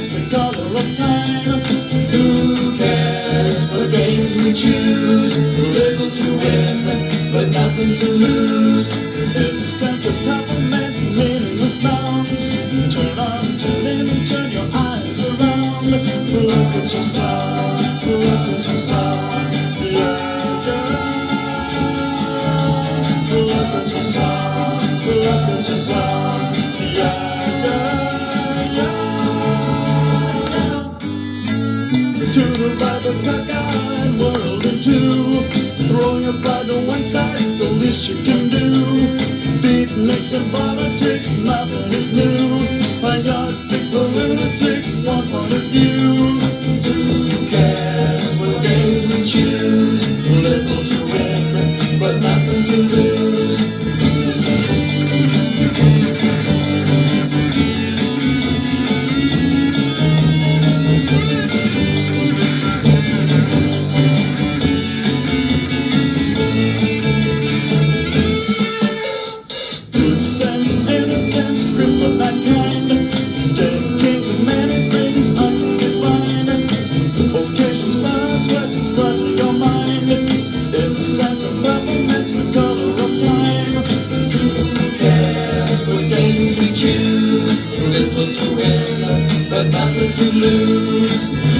romance, the color of time. Who cares what games we choose? Little to win, but nothing to lose. In the sense of compliments, meaningless bounds. Turn on, turn in, and turn your eyes around. Look what you saw, look what you saw. Yeah, yeah. Look what you saw, look what you saw. Yeah, yeah, yeah. To the right, the cockeye and world in two. Throw your pride to one side, it's the least you can do. Beatniks and politics, nothing is new. A yardstick for lunatics, one point of view. Who cares what games we choose? Little to win, but nothing to lose. Good sense, innocence, grip of that kind. Dead kings and many things undefined. Occasions pass, sweatings buzzing your mind. In the sense of compliments, the color of time. Who cares what games we choose? Little to win, but nothing to lose.